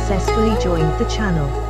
successfully joined the channel.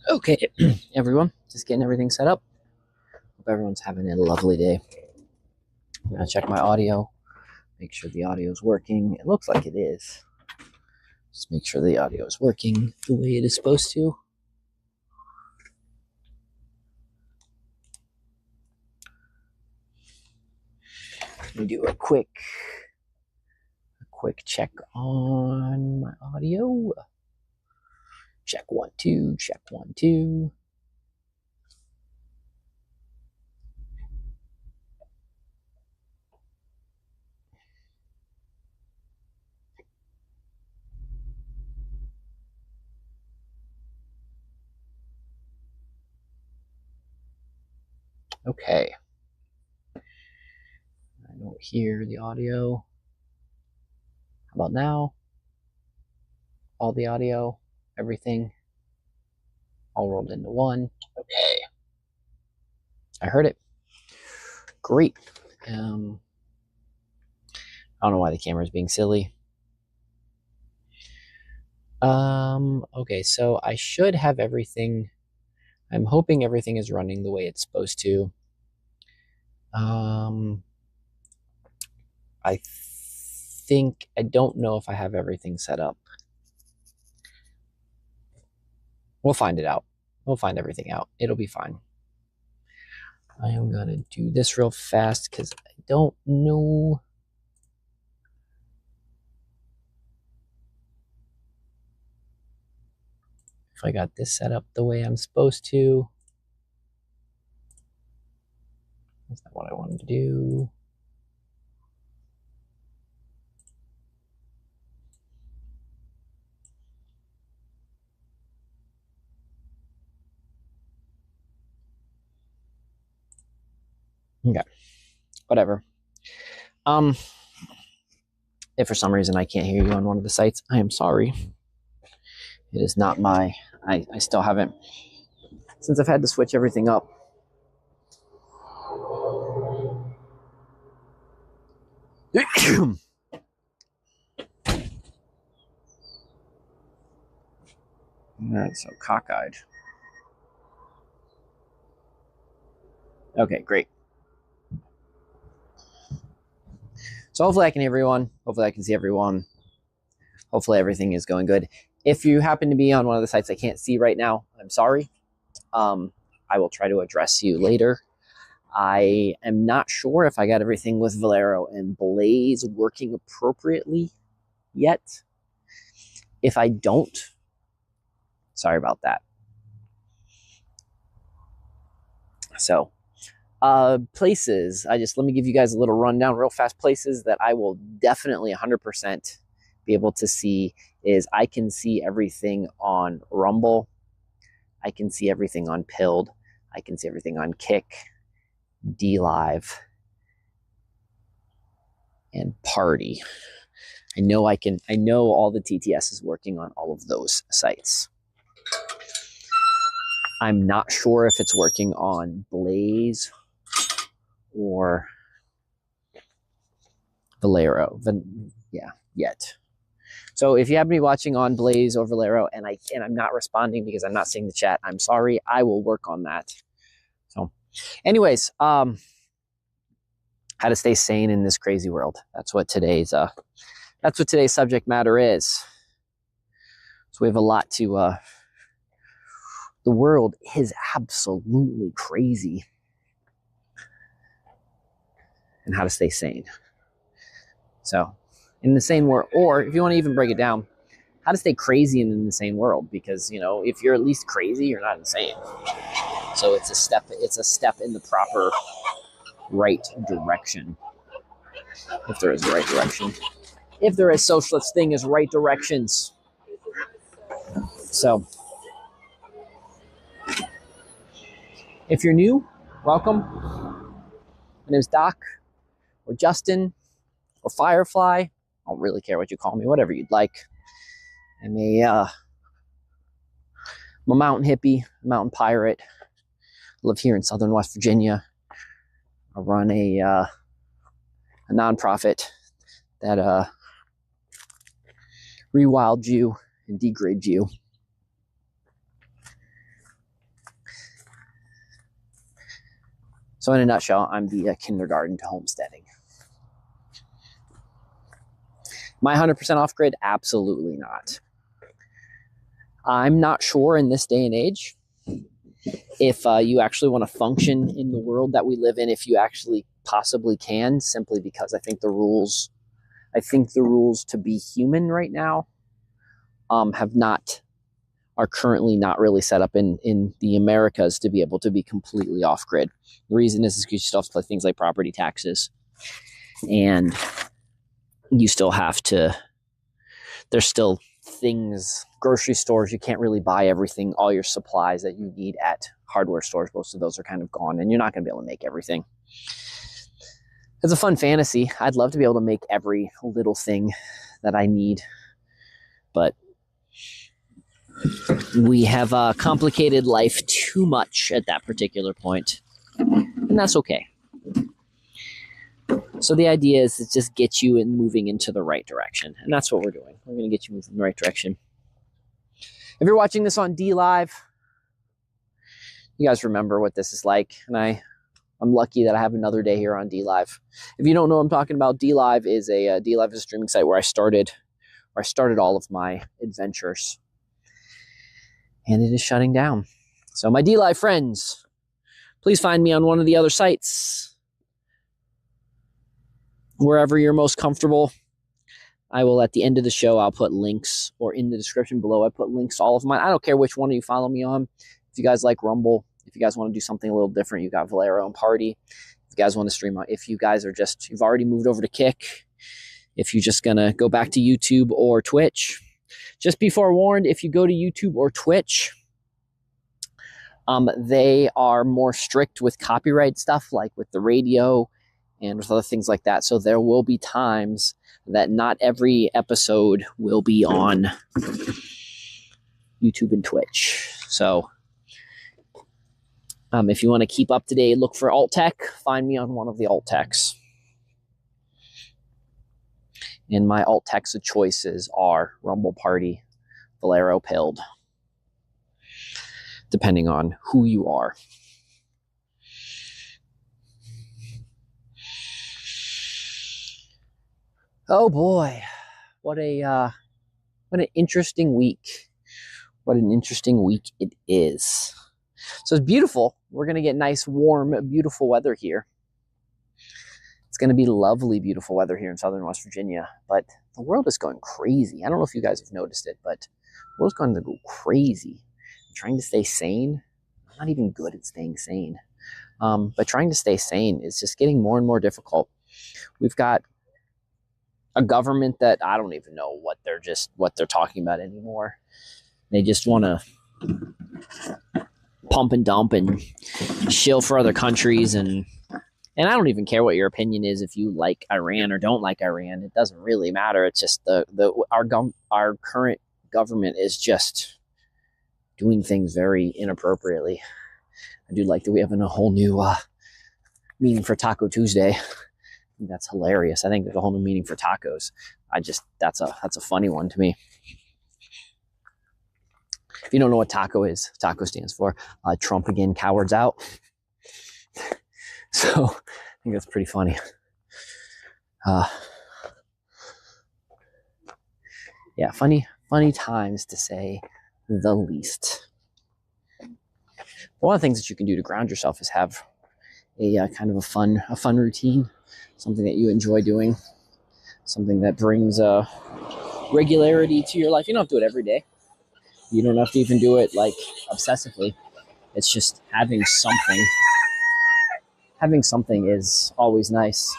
Okay, everyone, just getting everything set up. Hope everyone's having a lovely day. I'm gonna check my audio, make sure the audio is working. It looks like it is. Just make sure the audio is working the way it is supposed to. Let me do a quick check on my audio. Check 1 2, check 1 2. Okay. I don't hear the audio. How about now? All the audio, everything, all rolled into one. Okay. I heard it. Great. I don't know why the camera is being silly. Okay, so I should have everything. I'm hoping everything is running the way it's supposed to. I think, I don't know if I have everything set up. We'll find it out. We'll find everything out. It'll be fine. I am going to do this real fast because I don't know. If I got this set up the way I'm supposed to. That's not what I wanted to do. Okay, whatever. If for some reason I can't hear you on one of the sites, I am sorry. It is not my, I still haven't, since I've had to switch everything up. All right, so cockeyed. Okay, great. So hopefully I can hear everyone. Hopefully I can see everyone. Hopefully everything is going good. If you happen to be on one of the sites I can't see right now, I'm sorry. I will try to address you later. I am not sure if I got everything with Valero and Blaze working appropriately yet. If I don't, sorry about that. So, places, let me give you guys a little rundown real fast. Places that I will definitely 100% be able to see is I can see everything on Rumble. I can see everything on Pilled. I can see everything on Kick, DLive, and Party. I know all the TTS is working on all of those sites. I'm not sure if it's working on Blaze or Valero. Yet. So if you happen to be watching on Blaze or Valero and I'm not responding because I'm not seeing the chat, I'm sorry. I will work on that. So anyways, how to stay sane in this crazy world. That's what today's subject matter is. So we have a lot to the world is absolutely crazy. And how to stay sane. So in the sane world, or if you want to even break it down, how to stay crazy in an insane world, because if you're at least crazy, you're not insane. So it's a step in the proper right direction. If there is a right direction. If there is such thing as right directions. So if you're new, welcome. My name is Doc, or Justin, or Firefly. I don't really care what you call me, whatever you'd like. I'm a mountain hippie, a mountain pirate. I live here in southern West Virginia. I run a nonprofit that rewilds you and degrades you. So in a nutshell, I'm the kindergarten to homesteading. Am I 100% off grid? Absolutely not. I'm not sure in this day and age if you actually want to function in the world that we live in, if you actually possibly can, simply because I think the rules to be human right now are currently not really set up in the Americas to be able to be completely off grid. The reason is because you still have to pay things like property taxes, and you still have to, there's still things, grocery stores, you can't really buy everything, all your supplies that you need at hardware stores. Most of those are kind of gone, and you're not going to be able to make everything. It's a fun fantasy. I'd love to be able to make every little thing that I need, but we have complicated life too much at that particular point, and that's okay. So the idea is to just get you in moving into the right direction, and that's what we're doing. We're going to get you moving in the right direction. If you're watching this on D Live, you guys remember what this is like, and I'm lucky that I have another day here on D Live. If you don't know what I'm talking about, D Live is a streaming site where I started all of my adventures, and it is shutting down. So my D Live friends, please find me on one of the other sites. Wherever you're most comfortable. I will, at the end of the show, I'll put links, or in the description below, I put links to all of mine. I don't care which one of you follow me on. If you guys like Rumble, if you guys want to do something a little different, you got Valero and Party. If you guys want to stream, if you guys are just, you've already moved over to Kick, if you're just going to go back to YouTube or Twitch, just be forewarned, if you go to YouTube or Twitch, they are more strict with copyright stuff, like with the radio and with other things like that. So there will be times that not every episode will be on YouTube and Twitch. So if you want to keep up to date, look for alt tech, find me on one of the alt techs. And my alt techs of choices are Rumble, Party, Valero, Pilled, depending on who you are. Oh boy, what an interesting week. What an interesting week it is. So it's beautiful. We're going to get nice, warm, beautiful weather here. It's going to be lovely, beautiful weather here in southern West Virginia. But the world is going crazy. I don't know if you guys have noticed it, but the world's going to go crazy. I'm trying to stay sane. I'm not even good at staying sane. But trying to stay sane is just getting more and more difficult. We've got a government that I don't even know what they're talking about anymore. They just want to pump and dump and shill for other countries, and I don't even care what your opinion is, if you like Iran or don't like Iran. It doesn't really matter. It's just our current government is just doing things very inappropriately. I do like that we have a whole new meaning for Taco Tuesday. That's hilarious. I think there's a whole new meaning for tacos. That's a funny one to me. If you don't know what taco is, taco stands for Trump again, cowards out. So I think that's pretty funny. Yeah, funny times, to say the least. One of the things that you can do to ground yourself is have a kind of a fun routine. Something that you enjoy doing, something that brings regularity to your life. You don't have to do it every day. You don't have to even do it like obsessively. It's just having something. Having something is always nice.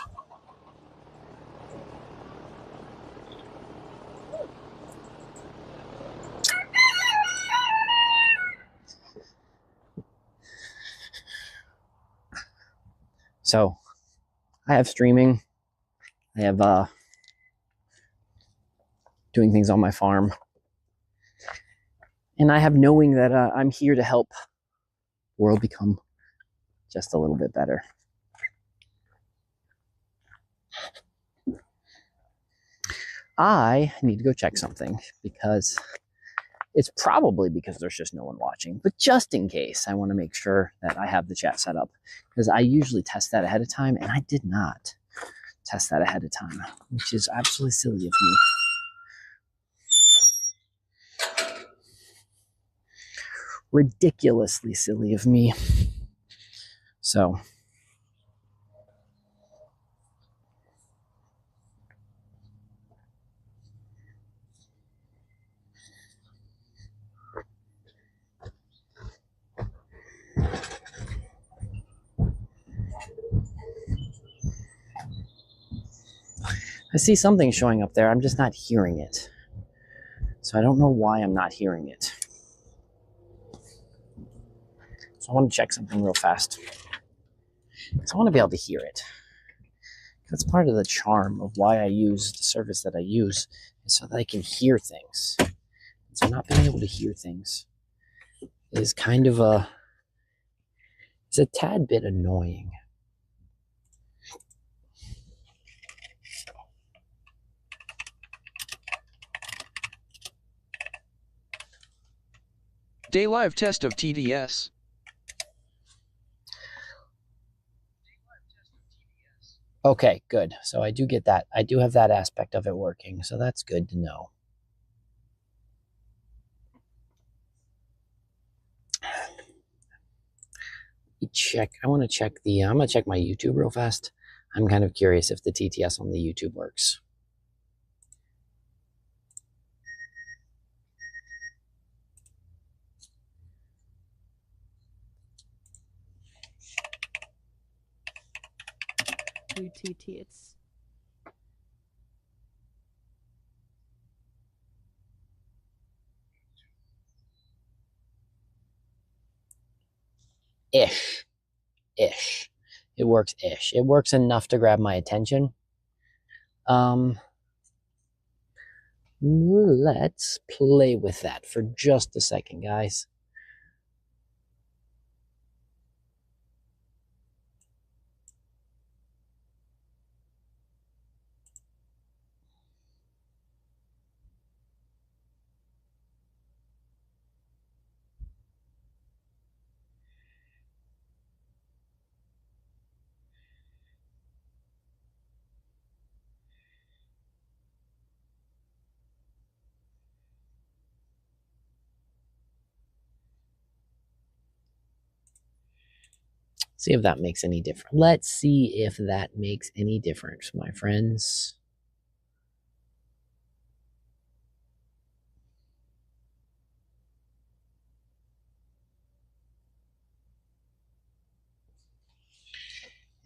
So I have streaming. I have doing things on my farm. And I have knowing that I'm here to help the world become just a little bit better. I need to go check something, because it's probably because there's just no one watching. But just in case, I want to make sure that I have the chat set up, because I usually test that ahead of time, and I did not test that ahead of time, which is absolutely silly of me. Ridiculously silly of me. So I see something showing up there. I'm just not hearing it. So I don't know why I'm not hearing it. So I want to check something real fast. So I want to be able to hear it. That's part of the charm of why I use the service that I use, is so that I can hear things. So not being able to hear things is kind of it's a tad bit annoying. Day live test of TDS. Okay, good. So I do get that. I do have that aspect of it working. So that's good to know. Check. I want to check the. I'm gonna check my YouTube real fast. I'm kind of curious if the TTS on the YouTube works. UTT, it's ish. It works ish. It works enough to grab my attention. Let's play with that for just a second, guys. See if that makes any difference. Let's see if that makes any difference, my friends.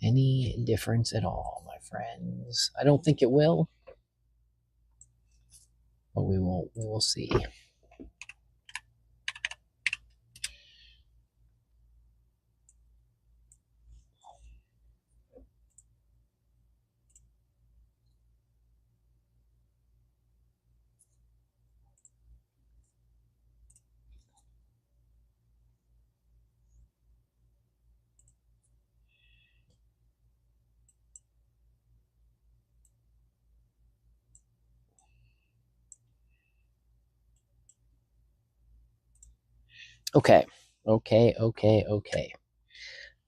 Any difference at all, my friends? I don't think it will, but we will see. Okay.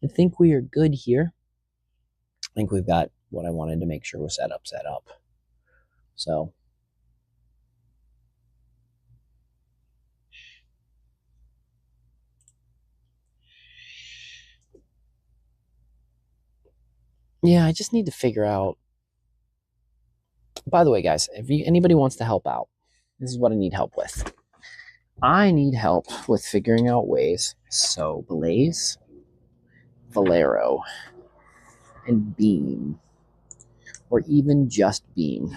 I think we are good here. I think we've got what I wanted to make sure was set up. So yeah, I just need to figure out. By the way, guys, if anybody wants to help out, this is what I need help with. I need help with figuring out ways. So Blaze, Valero, and Beam, or even just Beam,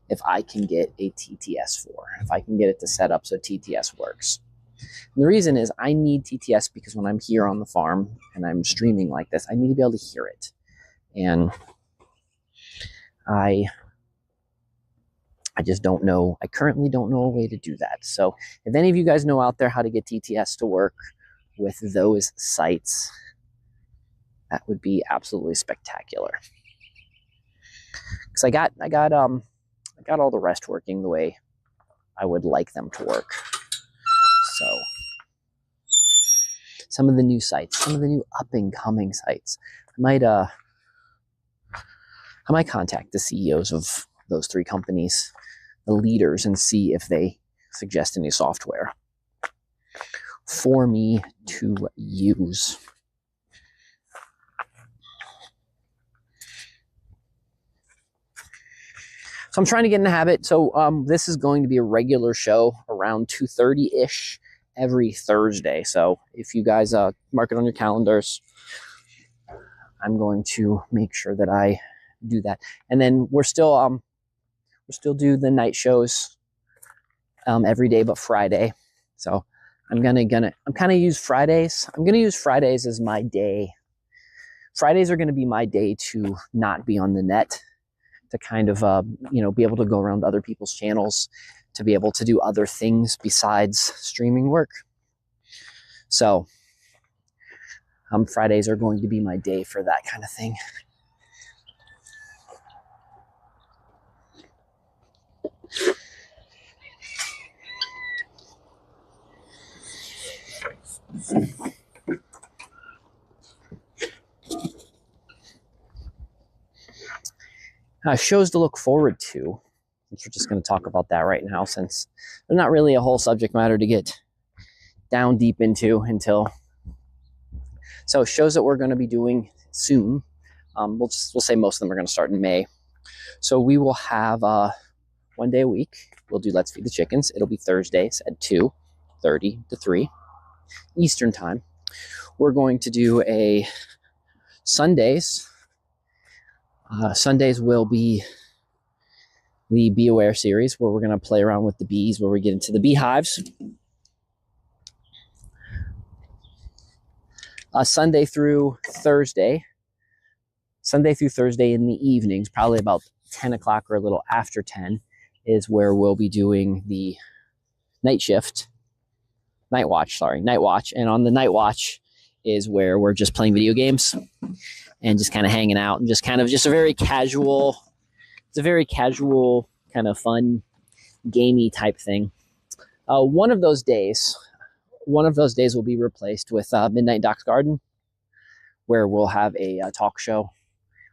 if I can get a TTS for, if I can get it to set up so TTS works. And the reason is I need TTS because when I'm here on the farm and I'm streaming like this, I need to be able to hear it. And I just don't know. I currently don't know a way to do that. So if any of you guys know out there how to get TTS to work with those sites, that would be absolutely spectacular. Because I got all the rest working the way I would like them to work. So some of the new sites, some of the new up and coming sites, I might contact the CEOs of those three companies, the leaders, and see if they suggest any software for me to use. So I'm trying to get in the habit. So this is going to be a regular show around 2:30-ish every Thursday. So if you guys mark it on your calendars, I'm going to make sure that I do that. And then we're still do the night shows every day but Friday. So I'm kind of use Fridays. I'm gonna use Fridays as my day. Fridays are gonna be my day to not be on the net, to kind of be able to go around other people's channels, to be able to do other things besides streaming work. So Fridays are going to be my day for that kind of thing. Shows to look forward to. Since we're just going to talk about that right now, since there's not really a whole subject matter to get down deep into until. So shows that we're going to be doing soon. We'll say most of them are going to start in May. So we will have 1 day a week. We'll do Let's Feed the Chickens. It'll be Thursdays at 2:30 to 3 Eastern time. We're going to do a Sundays. Sundays will be the Be Aware series, where we're going to play around with the bees, where we get into the beehives. Sunday through Thursday in the evenings, probably about 10 o'clock or a little after 10, is where we'll be doing the night watch. And on the night watch is where we're just playing video games and just kind of hanging out and just a very casual, kind of fun, gamey type thing. One of those days will be replaced with Midnight Doc's Garden, where we'll have a talk show.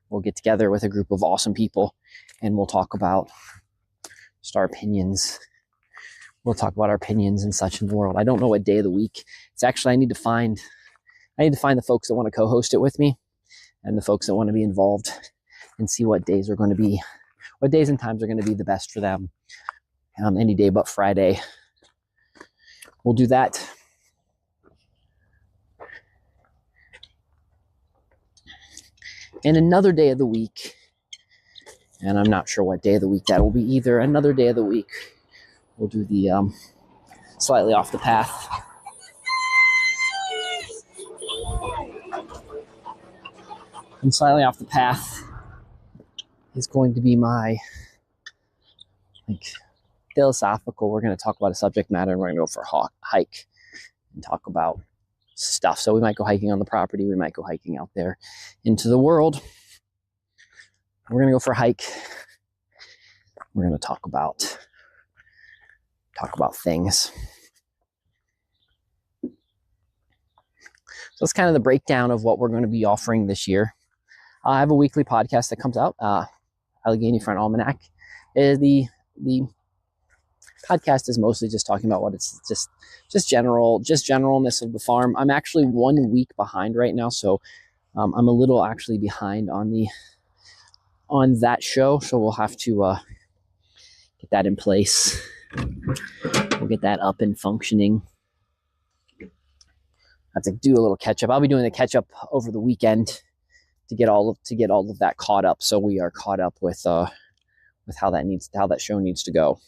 We'll get together with a group of awesome people and we'll talk about just our opinions. We'll talk about our opinions and such in the world. I don't know what day of the week. It's actually, I need to find the folks that want to co-host it with me and the folks that want to be involved, and see what days and times are going to be the best for them. Any day but Friday. We'll do that. And another day of the week, and I'm not sure what day of the week that will be either. Another day of the week, we'll do the slightly off the path. And slightly off the path is going to be my philosophical. We're going to talk about a subject matter, and we're going to go for a hike and talk about stuff. So we might go hiking on the property. We might go hiking out there into the world. We're going to go for a hike. We're going to talk about things. So that's kind of the breakdown of what we're going to be offering this year. I have a weekly podcast that comes out, Allegheny Front Almanac. The podcast is mostly just talking about what it's just generalness of the farm. I'm actually 1 week behind right now, so I'm a little actually behind on that show. So we'll have to get that in place. We'll get that up and functioning. I have to do a little catch up. I'll be doing the catch up over the weekend to get all of that caught up, so we are caught up with how that show needs to go.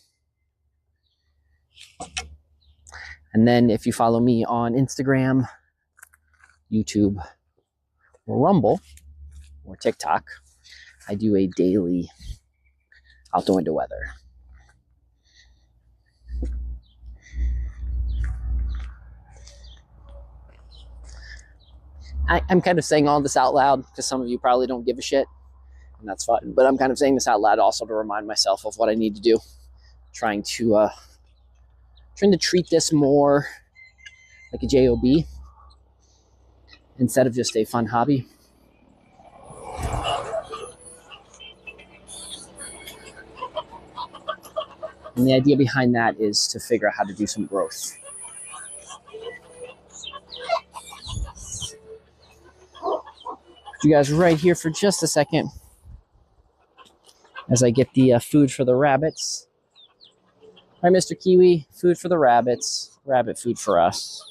And then if you follow me on Instagram, YouTube, or Rumble, or TikTok, I do a daily out the window weather. I'm kind of saying all this out loud because some of you probably don't give a shit, and that's fine. But I'm kind of saying this out loud also to remind myself of what I need to do. Trying to treat this more like a job instead of just a fun hobby. And the idea behind that is to figure out how to do some growth. You guys right here for just a second as I get the food for the rabbits. All right, Mr. Kiwi, food for the rabbits, rabbit food for us.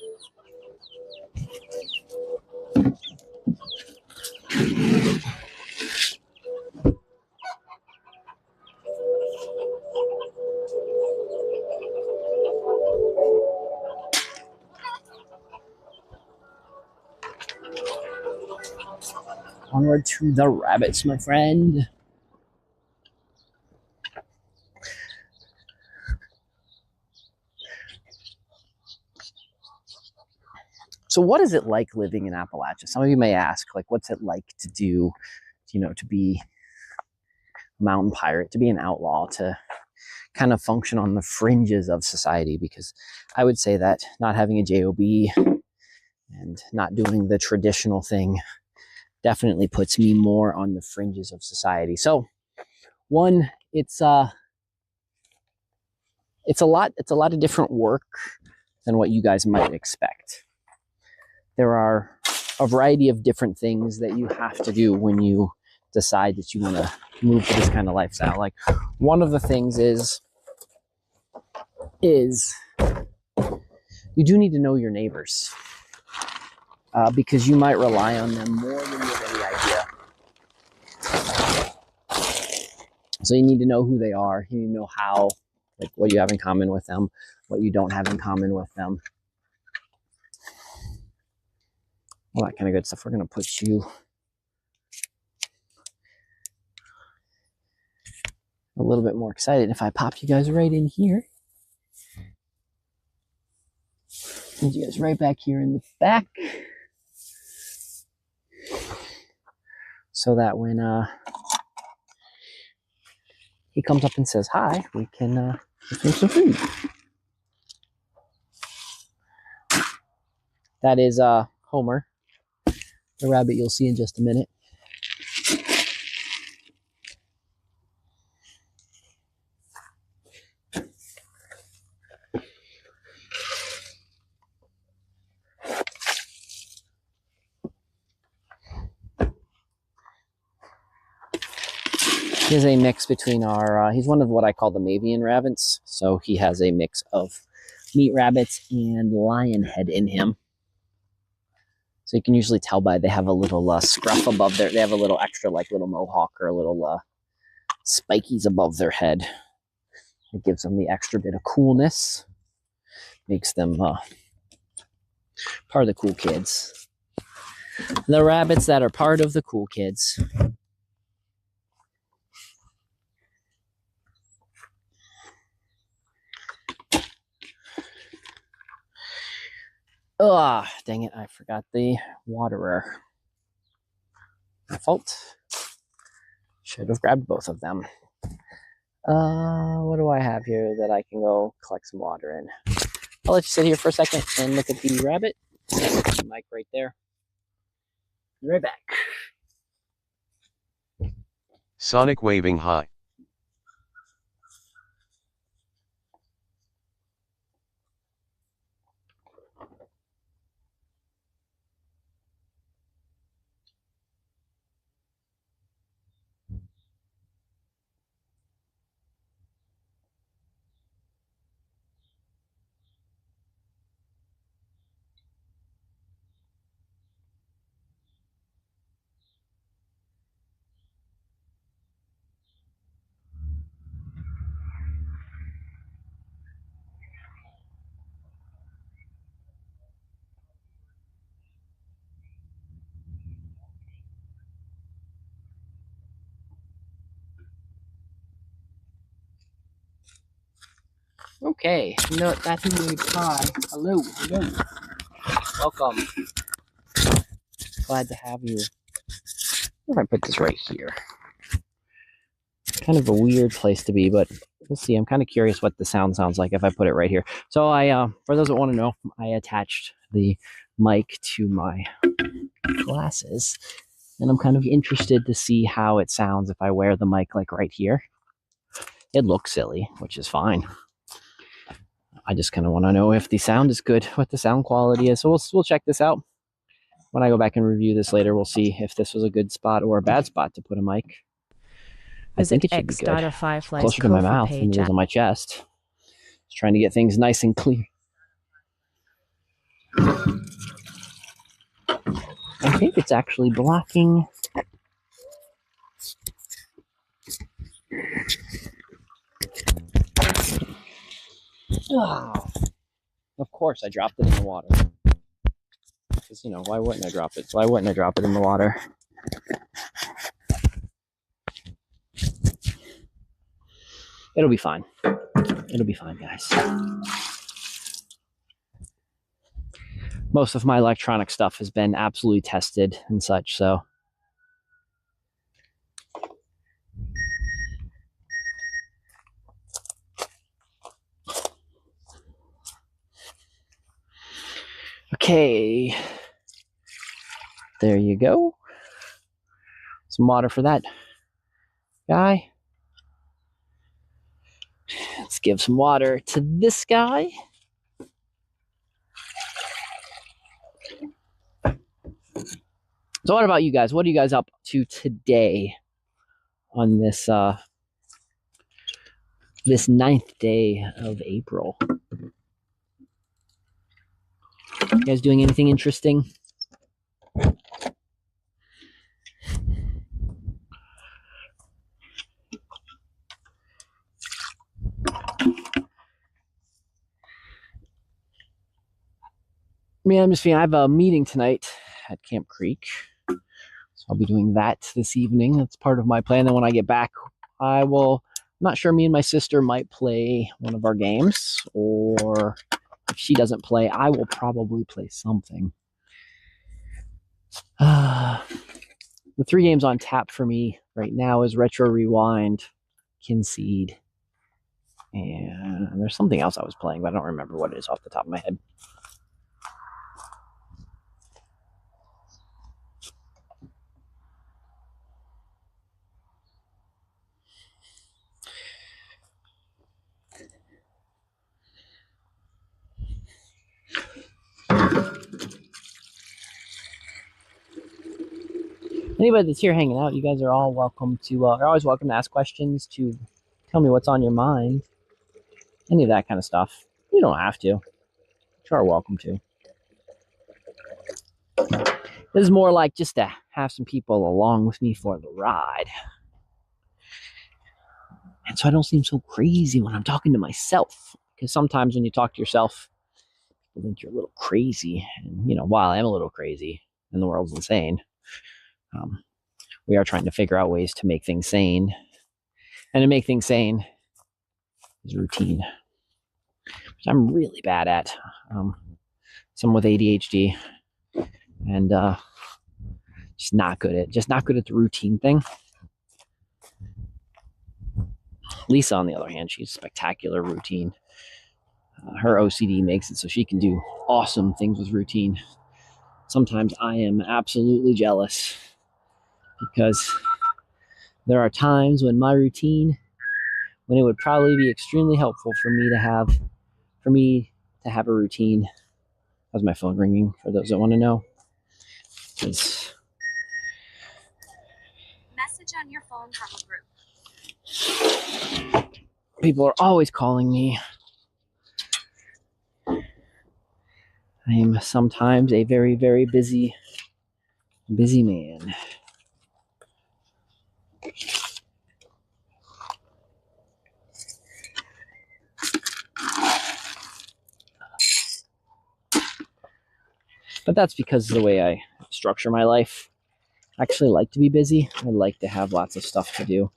Onward to the rabbits, my friend. So what is it like living in Appalachia? Some of you may ask, like, what's it like to do, to be a mountain pirate, to be an outlaw, to kind of function on the fringes of society? Because I would say that not having a job and not doing the traditional thing definitely puts me more on the fringes of society. So one, it's a lot of different work than what you guys might expect. There are a variety of different things that you have to do when you decide that you want to move to this kind of lifestyle. Like, one of the things is you do need to know your neighbors, because you might rely on them more than you have any idea. So you need to know who they are. You need to know how, like, what you have in common with them, what you don't have in common with them. All that kind of good stuff. We're going to put you a little bit more excited if I pop you guys right in here. Put you guys right back here in the back. So that when he comes up and says hi, we can give him some food. That is Homer, the rabbit you'll see in just a minute. He has a mix between our, he's one of what I call the Mavian rabbits. So he has a mix of meat rabbits and lion head in him. So you can usually tell by they have a little scruff above they have a little extra, like, little mohawk or a little spikies above their head. It gives them the extra bit of coolness. Makes them part of the cool kids. The rabbits that are part of the cool kids. Ah, dang it, I forgot the waterer. My fault. Should have grabbed both of them. What do I have here that I can go collect some water in? I'll let you sit here for a second and look at the rabbit. The mic right there. Be right back. Sonic waving hi. Okay, no, that's who made pie. Hello. Welcome. Glad to have you. What if I put this right here? Kind of a weird place to be, but we'll see. I'm kind of curious what the sound sounds like if I put it right here. So for those that want to know, I attached the mic to my glasses, and I'm kind of interested to see how it sounds if I wear the mic, like, right here. It looks silly, which is fine. I just kind of want to know if the sound is good, what the sound quality is. So we'll check this out. When I go back and review this later, we'll see if this was a good spot or a bad spot to put a mic. I think it should be good. Closer to my mouth than it is on my chest. Just trying to get things nice and clear. I think it's actually blocking. Oh, of course I dropped it in the water. Because, why wouldn't I drop it? Why wouldn't I drop it in the water? It'll be fine. It'll be fine, guys. Most of my electronic stuff has been absolutely tested and such, so. Okay. There you go. Some water for that guy. Let's give some water to this guy. So what about you guys? What are you guys up to today on this this 9th day of April? You guys doing anything interesting? I'm just feeling I have a meeting tonight at Camp Creek. So I'll be doing that this evening. That's part of my plan. Then when I get back, I will, I'm not sure, me and my sister might play one of our games, or if she doesn't play, I will probably play something. The 3 games on tap for me right now is Retro Rewind, Kinseed, and there's something else I was playing, but I don't remember what it is off the top of my head. Anybody that's here hanging out, you guys are all welcome to, you're always welcome to ask questions, to tell me what's on your mind, any of that kind of stuff. You don't have to. You are welcome to. This is more like just to have some people along with me for the ride. And so I don't seem so crazy when I'm talking to myself. Because sometimes when you talk to yourself, people think you're a little crazy. And, you know, while I am a little crazy and the world's insane, we are trying to figure out ways to make things sane. And to make things sane is routine, which I'm really bad at. Someone with ADHD, and just not good at the routine thing. Lisa, on the other hand, she's spectacular routine. Her OCD makes it so she can do awesome things with routine. Sometimes I am absolutely jealous, because there are times when my routine, when it would probably be extremely helpful for me to have a routine. How's my phone ringing, for those that want to know? It's message on your phone from a group. People are always calling me. I am sometimes a very, very busy man. But that's because of the way I structure my life. I actually like to be busy. I like to have lots of stuff to do.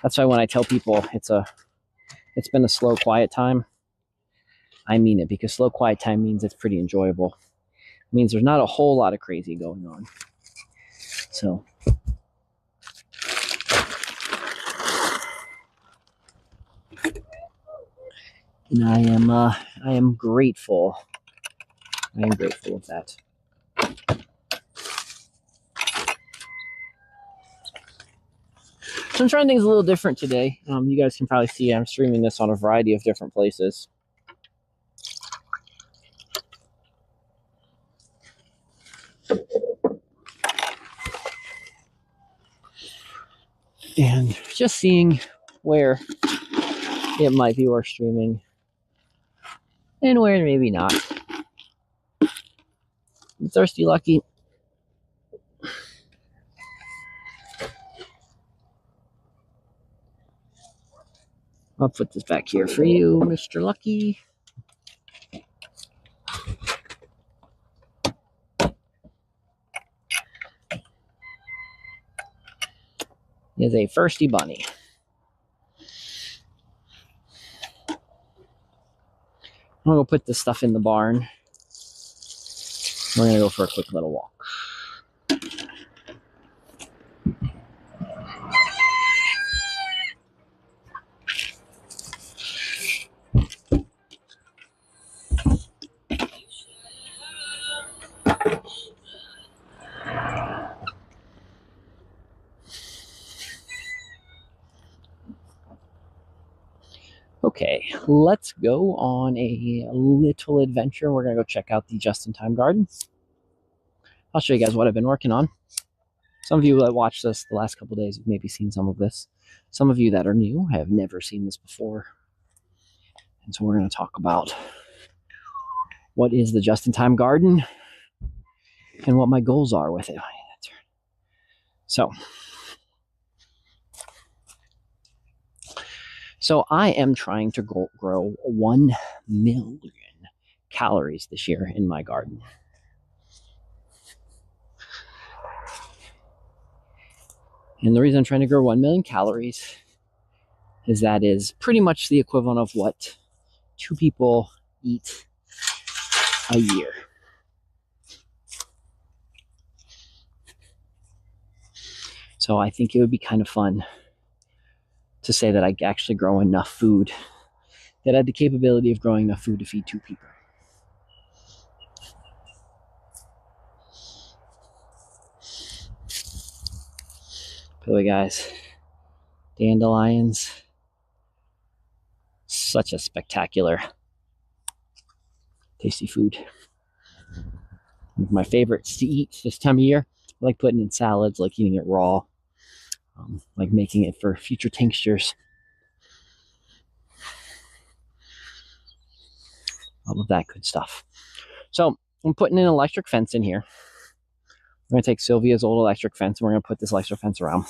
That's why when I tell people it's been a slow, quiet time, I mean it, because slow, quiet time means it's pretty enjoyable. It means there's not a whole lot of crazy going on. So, and I am grateful. I am grateful of that. So I'm trying things a little different today. You guys can probably see I'm streaming this on a variety of different places. And just seeing where it might be worth streaming and where maybe not. I'm thirsty, Lucky. I'll put this back here for you, Mr. Lucky. is a firsty bunny. I'm gonna go put this stuff in the barn. We're gonna go for a quick little walk. Okay, let's go on a little adventure. We're gonna go check out the just-in-time garden. I'll show you guys what I've been working on. Some of you that watched this the last couple days have maybe seen some of this. Some of you that are new have never seen this before. And so we're gonna talk about what is the just-in-time garden and what my goals are with it. So I am trying to grow 1 million calories this year in my garden. And the reason I'm trying to grow 1 million calories is that is pretty much the equivalent of what 2 people eat a year. So I think it would be kind of fun to say that I actually grow enough food, that I had the capability of growing enough food to feed 2 people. By the way, guys, dandelions, such a spectacular, tasty food. One of my favorites to eat this time of year. I like putting it in salads, like eating it raw, like making it for future tinctures. All of that good stuff. So I'm putting an electric fence in here. I'm going to take Sylvia's old electric fence and we're going to put this electric fence around.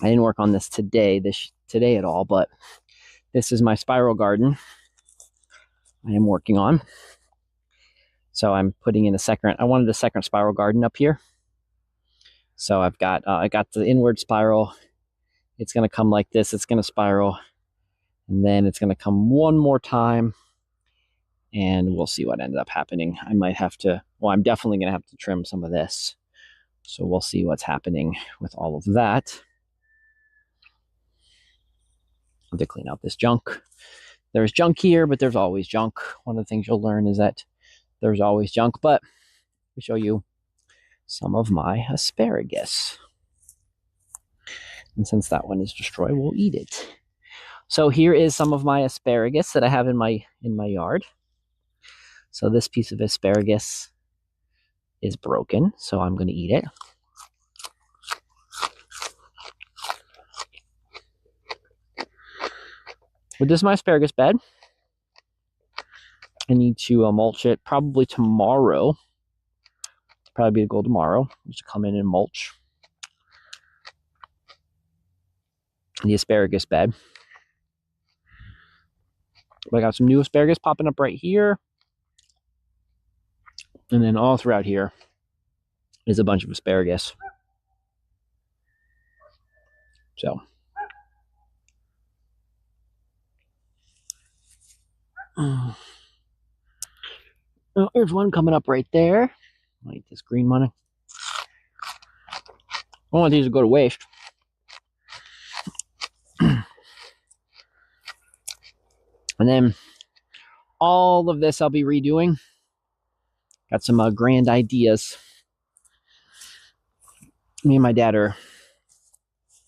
I didn't work on this today at all, but this is my spiral garden I am working on. So I'm putting in I wanted a second spiral garden up here. So I got the inward spiral. It's going to come like this. It's going to spiral. And then it's going to come one more time. And we'll see what ended up happening. I might have to, I'm definitely going to have to trim some of this. So we'll see what's happening with all of that. To clean out this junk. There's junk here, but there's always junk. One of the things you'll learn is that there's always junk, but let me show you some of my asparagus. And since that one is destroyed, we'll eat it. So here is some of my asparagus that I have in my yard. So this piece of asparagus is broken, so I'm going to eat it. But this is my asparagus bed. I need to mulch it probably tomorrow. Probably be a goal tomorrow. Just come in and mulch the asparagus bed. But I got some new asparagus popping up right here. And then all throughout here is a bunch of asparagus. So. Oh, here's one coming up right there. I'll eat this green one. I don't want these to go to waste. And then all of this I'll be redoing. Got some grand ideas. Me and my dad are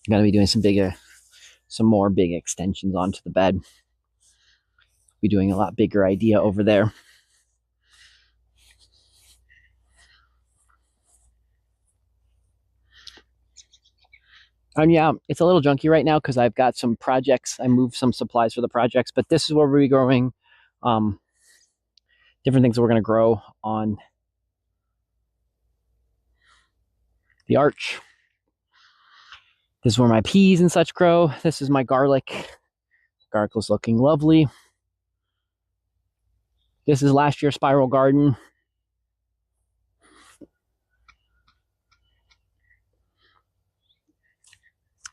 going to be doing some more big extensions onto the bed. Be doing a lot bigger idea over there. And yeah, it's a little junky right now because I've got some projects. I moved some supplies for the projects, but this is where we'll be growing different things that we're going to grow on the arch. This is where my peas and such grow. This is my garlic. Garlic was looking lovely. This is last year's spiral garden.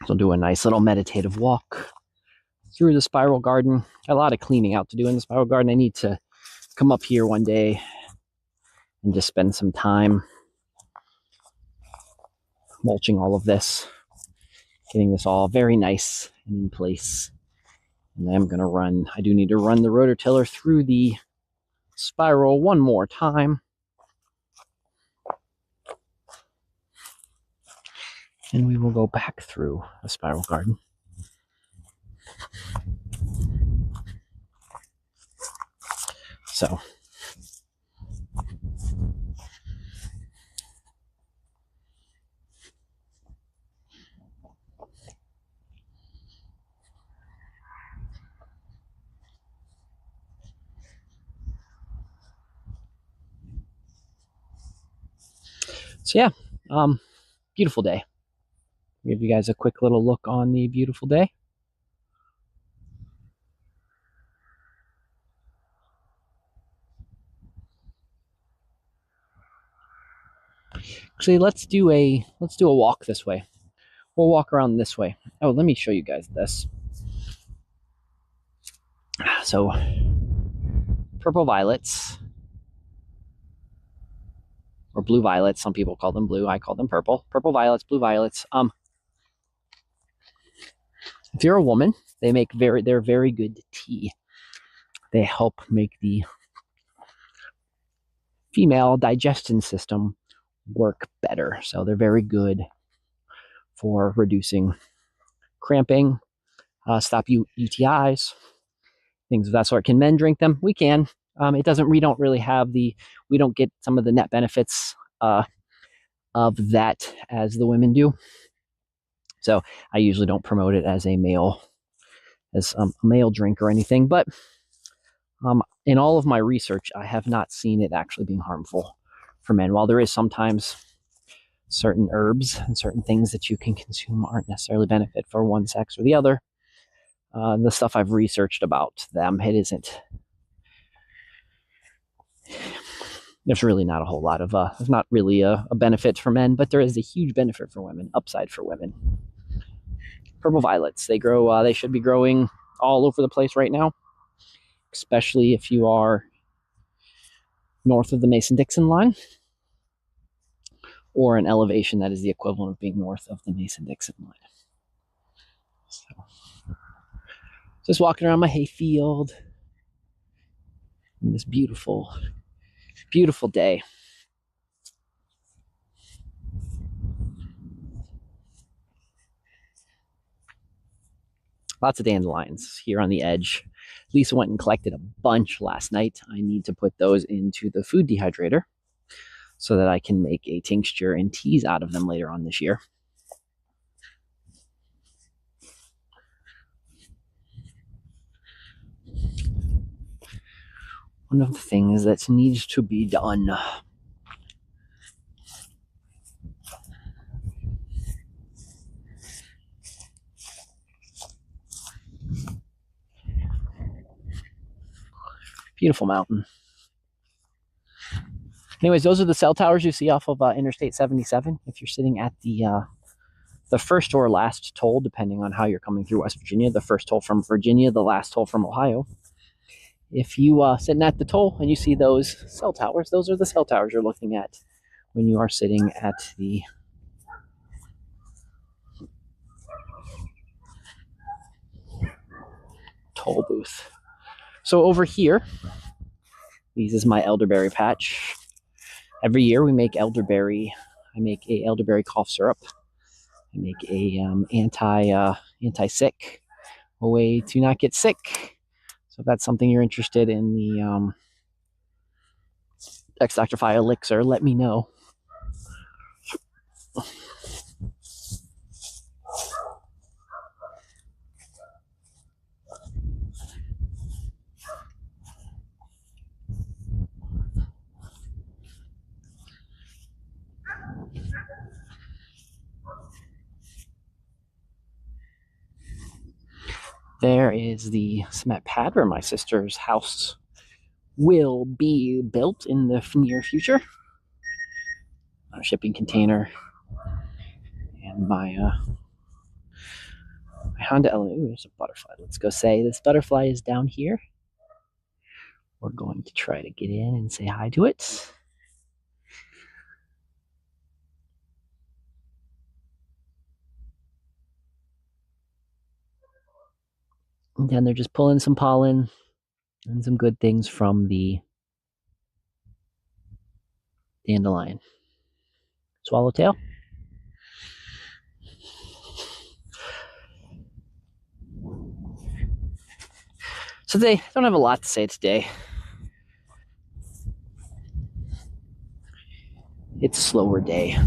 So do a nice little meditative walk through the spiral garden. Got a lot of cleaning out to do in the spiral garden. I need to come up here one day and just spend some time mulching all of this, getting this all very nice and in place. And I'm going to run, I do need to run the rototiller through the spiral one more time. And we will go back through the spiral garden. So, yeah, beautiful day. Give you guys a quick little look on the beautiful day. Actually, let's do a walk this way. We'll walk around this way. Oh, let me show you guys this. So, purple violets, or blue violets. Some people call them blue. I call them purple. Purple violets, blue violets. If you're a woman, they're very good tea. They help make the female digestion system work better. So they're very good for reducing cramping, stop UTIs, things of that sort. Can men drink them? We can. We don't get some of the net benefits of that as the women do. So I usually don't promote it as a male drink or anything. But in all of my research, I have not seen it actually being harmful for men. While there is sometimes certain herbs and certain things that you can consume aren't necessarily benefit for one sex or the other, the stuff I've researched about them, there's really not a whole lot of, there's not really a benefit for men, but there is a huge benefit for women, upside for women. Purple violets, they should be growing all over the place right now, especially if you are north of the Mason-Dixon line, or an elevation that is the equivalent of being north of the Mason-Dixon line. So, just walking around my hayfield in this beautiful, beautiful day. Lots of dandelions here on the edge. Lisa went and collected a bunch last night. I need to put those into the food dehydrator so that I can make a tincture and teas out of them later on this year. One of the things that needs to be done. Beautiful mountain. Anyways, those are the cell towers you see off of Interstate 77. If you're sitting at the first or last toll, depending on how you're coming through West Virginia, the first toll from Virginia, the last toll from Ohio. If you sitting at the toll and you see those cell towers, those are the cell towers you're looking at when you are sitting at the toll booth. So over here, this is my elderberry patch. Every year we make elderberry. I make a elderberry cough syrup. I make a anti-sick, a way to not get sick. So if that's something you're interested in, the Dr. Fi elixir, let me know. There is the cement pad where my sister's house will be built in the near future. A shipping container and my My Honda Element. Ooh, there's a butterfly. Let's go say this butterfly is down here. We're going to try to get in and say hi to it. And then they're just pulling some pollen and some good things from the dandelion. Swallowtail. So today, I don't have a lot to say today. It's a slower day.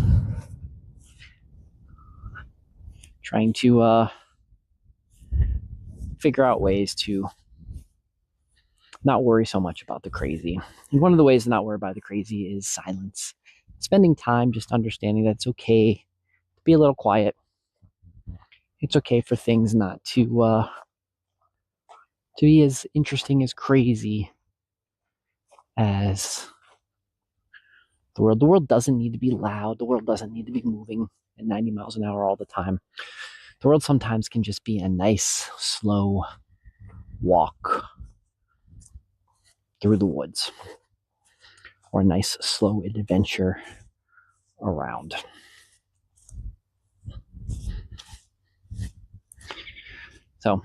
Trying to figure out ways to not worry so much about the crazy. And one of the ways to not worry about the crazy is silence. Spending time just understanding that it's okay to be a little quiet. It's okay for things not to be as interesting, as crazy as the world. The world doesn't need to be loud. The world doesn't need to be moving at 90 miles an hour all the time. The world sometimes can just be a nice, slow walk through the woods, or a nice, slow adventure around. So,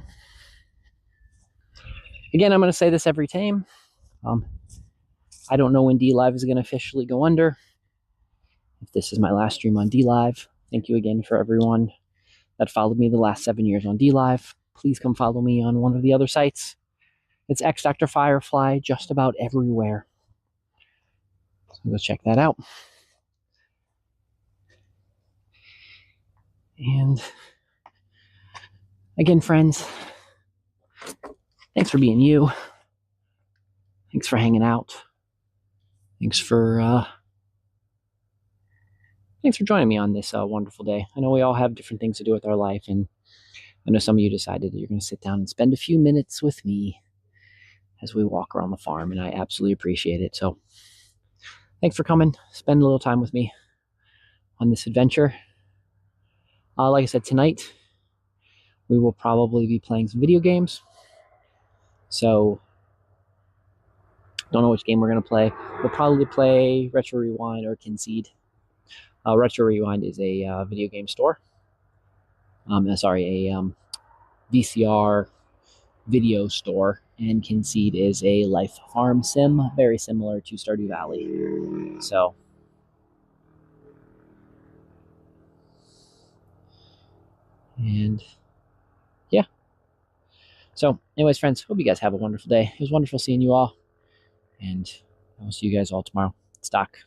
again, I'm going to say this every time. I don't know when DLive is going to officially go under. If this is my last stream on DLive, thank you again for everyone that followed me the last 7 years on DLive. Please come follow me on one of the other sites. It's X Dr. Firefly just about everywhere. So go check that out. And again, friends, thanks for being you. Thanks for hanging out. Thanks for joining me on this wonderful day. I know we all have different things to do with our life, and I know some of you decided that you're going to sit down and spend a few minutes with me as we walk around the farm, and I absolutely appreciate it. So thanks for coming. Spend a little time with me on this adventure. Like I said, tonight we will probably be playing some video games. So don't know which game we're going to play. We'll probably play Retro Rewind or Concede. Retro Rewind is a video game store. A VCR video store, and Concede is a life farm sim, very similar to Stardew Valley. So, and yeah. So, anyways, friends, hope you guys have a wonderful day. It was wonderful seeing you all, and I will see you guys all tomorrow. It's Doc.